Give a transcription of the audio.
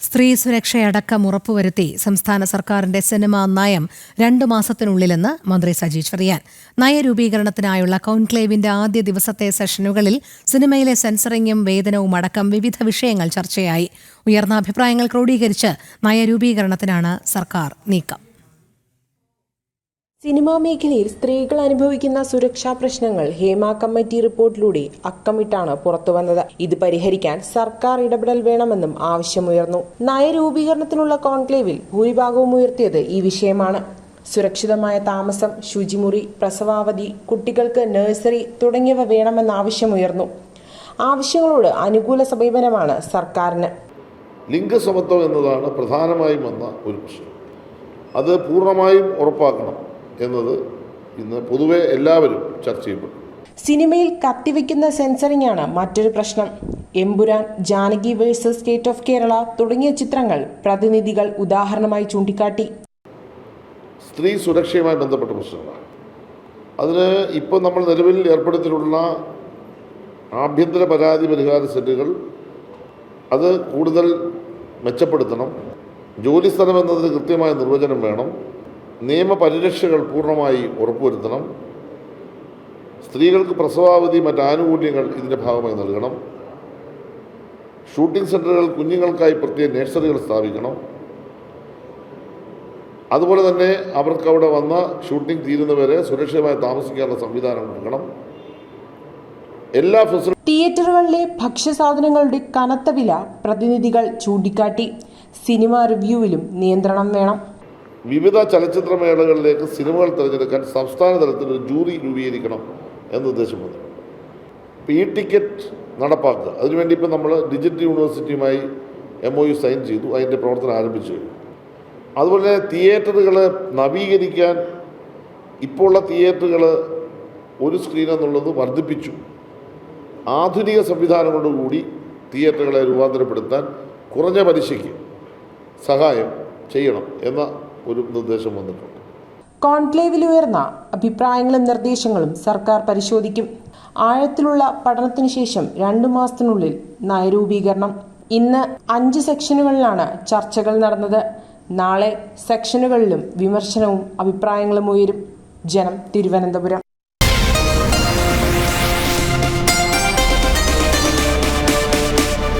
സ്ത്രീ സുരക്ഷയടക്കം ഉറപ്പുവരുത്തി സംസ്ഥാന സർക്കാരിന്റെ സിനിമാ നയം 2 മാസത്തിനുള്ളിലെന്ന് മന്ത്രി സജി ചെറിയാൻ. നയരൂപീകരണത്തിനായുള്ള കോൺക്ലേവിന്റെ ആദ്യ ദിവസത്തെ സെഷനുകളിൽ സിനിമയിലെ സെൻസറിംഗും വേതനവും അടക്കം വിവിധ വിഷയങ്ങൾ ചർച്ചയായി. ഉയർന്ന അഭിപ്രായങ്ങൾ ക്രോഡീകരിച്ച് നയരൂപീകരണത്തിനാണ് സർക്കാർ നീക്കം. സിനിമാ മേഖലയിൽ സ്ത്രീകൾ അനുഭവിക്കുന്ന സുരക്ഷാ പ്രശ്നങ്ങൾ ഹേമ കമ്മിറ്റി റിപ്പോർട്ടിലൂടെ അക്കമിട്ടാണ് പുറത്തുവന്നത്. ഇത് പരിഹരിക്കാൻ സർക്കാർ ഇടപെടൽ വേണമെന്നും ആവശ്യമുയർന്നു. നയരൂപീകരണത്തിനുള്ള കോൺക്ലേവിൽ ഭൂരിഭാഗവും ഉയർത്തിയത് ഈ വിഷയമാണ്. സുരക്ഷിതമായ താമസം, ശുചിമുറി, പ്രസവാവധി, കുട്ടികൾക്ക് നഴ്സറി തുടങ്ങിയവ വേണമെന്ന ആവശ്യമുയർന്നു. ആവശ്യങ്ങളോട് അനുകൂല സമീപനമാണ് സർക്കാരിന്. ലിംഗസമത്വം എന്നതാണ് പ്രധാനമായും വന്ന ഒരു പ്രശ്നം. അത് പൂർണ്ണമായും ഉറപ്പാക്കണം എന്നത് ഇന്ന് പൊതുവെ എല്ലാവരും ചർച്ച ചെയ്യപ്പെട്ടു. സിനിമയിൽ കത്തിവെക്കുന്ന സെൻസറിംഗ് ആണ് മറ്റൊരു പ്രശ്നം. Empuraan, Janaki versus state of Kerala തുടങ്ങിയ ചിത്രങ്ങൾ പ്രതിനിധികൾ ഉദാഹരണമായി ചൂണ്ടിക്കാട്ടി. സ്ത്രീ സുരക്ഷയുമായി ബന്ധപ്പെട്ട പ്രശ്നങ്ങളാണ്. അതിന് ഇപ്പോൾ നമ്മൾ നിലവിൽ ഏർപ്പെടുത്തിയിട്ടുള്ള ആഭ്യന്തര പരാതി പരിഹാര സെന്ററുകൾ അത് കൂടുതൽ മെച്ചപ്പെടുത്തണം. ജോലിസ്ഥലം എന്നതിന് കൃത്യമായ നിർവചനം വേണം. നിയമപരിരക്ഷകൾ പൂർണ്ണമായി ഉറപ്പുവരുത്തണം. സ്ത്രീകൾക്ക് പ്രസവാവധി മറ്റ് ആനുകൂല്യങ്ങൾ ഇതിൻ്റെ ഭാഗമായി നൽകണം. ഷൂട്ടിംഗ് സെൻ്ററുകൾ കുഞ്ഞുങ്ങൾക്കായി പ്രത്യേക നഴ്സറികൾ സ്ഥാപിക്കണം. അതുപോലെ തന്നെ അവർക്ക് അവിടെ വന്ന ഷൂട്ടിംഗ് തീരുന്നവരെ സുരക്ഷിതമായി താമസിക്കാനുള്ള സംവിധാനം നൽകണം. എല്ലാ തിയേറ്ററുകളിലെ ഭക്ഷ്യസാധനങ്ങളുടെ കനത്ത വില പ്രതിനിധികൾ ചൂണ്ടിക്കാട്ടി. സിനിമ റിവ്യൂവിലും നിയന്ത്രണം വേണം. വിവിധ ചലച്ചിത്രമേളകളിലേക്ക് സിനിമകൾ തിരഞ്ഞെടുക്കാൻ സംസ്ഥാന തലത്തിൽ ഒരു ജൂറി രൂപീകരിക്കണം എന്ന നിർദ്ദേശം വന്നു. ഈ ടിക്കറ്റ് നടപ്പാക്കുക. അതിനുവേണ്ടി ഇപ്പം നമ്മൾ ഡിജിറ്റൽ യൂണിവേഴ്സിറ്റിയുമായി MOU സൈൻ ചെയ്തു. അതിൻ്റെ പ്രവർത്തനം ആരംഭിച്ചു കഴിഞ്ഞു. അതുപോലെ തിയേറ്ററുകൾ നവീകരിക്കാൻ ഇപ്പോൾ ഉള്ള തിയേറ്ററുകൾ ഒരു സ്ക്രീൻ എന്നുള്ളത് വർദ്ധിപ്പിച്ചു. ആധുനിക സംവിധാനങ്ങളോടുകൂടി തിയേറ്ററുകളെ രൂപാന്തരപ്പെടുത്താൻ കുറഞ്ഞ പലിശയ്ക്ക് സഹായം ചെയ്യണം എന്ന ഒരു നിർദ്ദേശം വന്നിട്ടുണ്ട്. കോൺക്ലേവിൽ ഉയർന്ന അഭിപ്രായങ്ങളും നിർദ്ദേശങ്ങളും സർക്കാർ പരിശോധിക്കും. ആഴത്തിലുള്ള പഠനത്തിനു ശേഷം 2 മാസത്തിനുള്ളിൽ നയരൂപീകരണം. ഇന്ന് 5 സെക്ഷനുകളിലാണ് ചർച്ചകൾ നടന്നത്. നാളെ സെക്ഷനുകളിലും വിമർശനവും അഭിപ്രായങ്ങളും ഉയരും. ജനം, തിരുവനന്തപുരം.